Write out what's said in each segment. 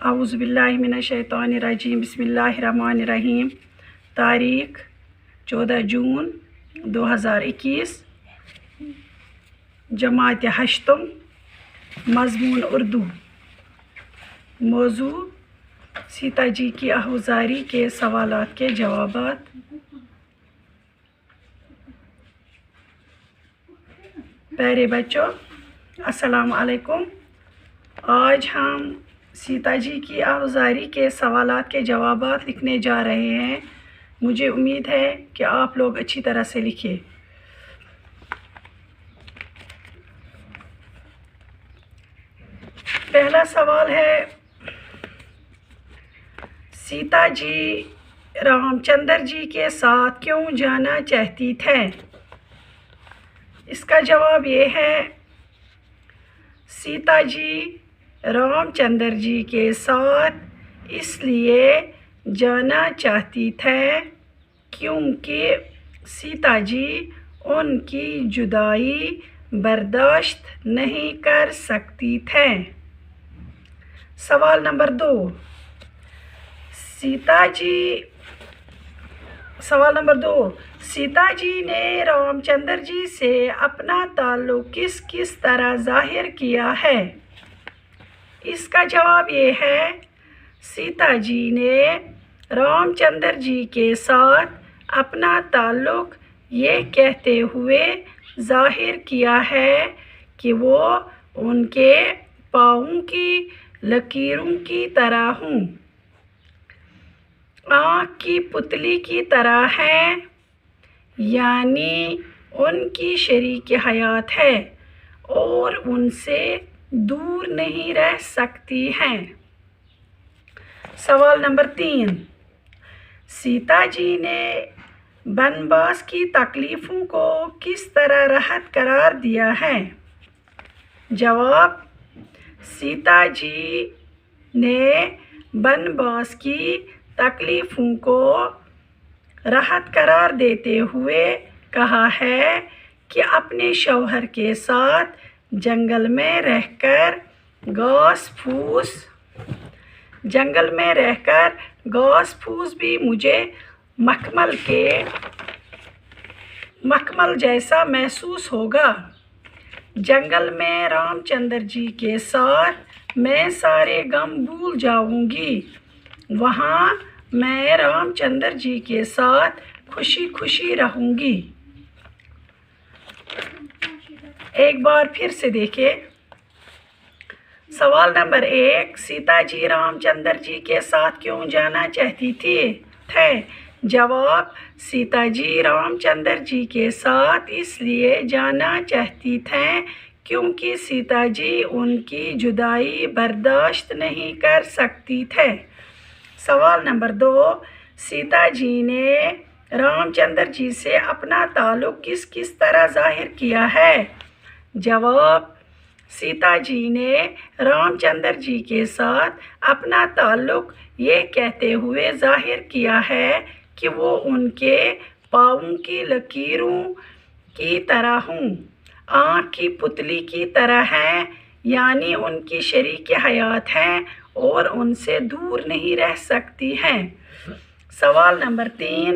اعوذ باللہ من الشیطان الرجیم بسم اللہ الرحمن الرحیم۔ تاریخ 14 جون 2021، جماعت ہشتم، مضمون اردو، موضوع سیتا جی کی آہوزاری کے سوالات کے جوابات۔ پیارے بچوں، السلام علیکم۔ آج ہم سیتا جی کی آہوزاری کے سوالات کے جوابات لکھنے جا رہے ہیں۔ مجھے امید ہے کہ آپ لوگ اچھی طرح سے لکھیں۔ پہلا سوال ہے، سیتا جی رام چندر جی کے ساتھ کیوں جانا چاہتی تھے؟ اس کا جواب یہ ہے، سیتا جی رام چندر جی کے ساتھ اس لیے جانا چاہتی تھے کیونکہ سیتا جی ان کی جدائی برداشت نہیں کر سکتی تھے۔ سوال نمبر 2، سیتا جی نے رام چندر جی سے اپنا تعلق کس طرح ظاہر کیا ہے؟ اس کا جواب یہ ہے، سیتا جی نے رام چندر جی کے ساتھ اپنا تعلق یہ کہتے ہوئے ظاہر کیا ہے کہ وہ ان کے پاؤں کی لکیروں کی طرح ہوں، آنکھ کی پتلی کی طرح ہیں، یعنی ان کی شریک حیات ہے اور ان سے دور نہیں رہ سکتی ہیں۔ سوال نمبر 3، سیتا جی نے بنواس کی تکلیفوں کو کس طرح راحت قرار دیا ہے؟ جواب، سیتا جی نے بنواس کی تکلیفوں کو راحت قرار دیتے ہوئے کہا ہے کہ اپنے شوہر کے ساتھ جنگل میں رہ کر گھاس پھوس بھی مجھے مخمل جیسا محسوس ہوگا۔ جنگل میں رام چندر جی کے ساتھ میں سارے غم بھول جاؤں گی، وہاں میں رام چندر جی کے ساتھ خوشی رہوں گی۔ ایک بار پھر سے دیکھیں۔ سوال نمبر 1، سیتا جی رام چندر جی کے ساتھ کیوں جانا چاہتی تھے؟ جواب، سیتا جی رام چندر جی کے ساتھ اس لیے جانا چاہتی تھیں کیونکہ سیتا جی ان کی جدائی برداشت نہیں کر سکتی تھے۔ سوال نمبر 2، سیتا جی نے رام چندر جی سے اپنا تعلق کس طرح ظاہر کیا ہے؟ جواب، سیتا جی نے رام چندر جی کے ساتھ اپنا تعلق یہ کہتے ہوئے ظاہر کیا ہے کہ وہ ان کے پاؤں کی لکیروں کی طرح ہوں، آنکھ کی پتلی کی طرح ہیں، یعنی ان کی شریک حیات ہیں اور ان سے دور نہیں رہ سکتی ہیں۔ سوال نمبر 3،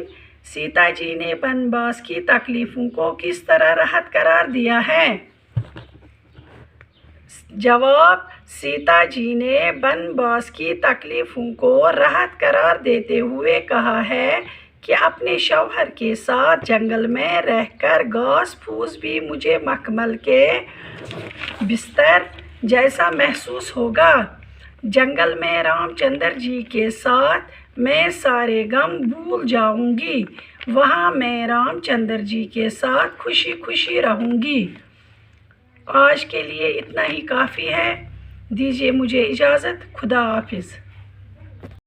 سیتا جی نے بنواس کی تکلیفوں کو کس طرح راحت قرار دیا ہے؟ جواب، سیتا جی نے بنواس کی تکلیفوں کو راحت قرار دیتے ہوئے کہا ہے کہ اپنے شوہر کے ساتھ جنگل میں رہ کر گھاس پھوس بھی مجھے مخمل کے بستر جیسا محسوس ہوگا۔ جنگل میں رام چندر جی کے ساتھ میں سارے غم بھول جاؤں گی، وہاں میں رام چندر جی کے ساتھ خوشی رہوں گی۔ آج کے لیے اتنا ہی کافی ہے، دیجیے مجھے اجازت، خدا حافظ۔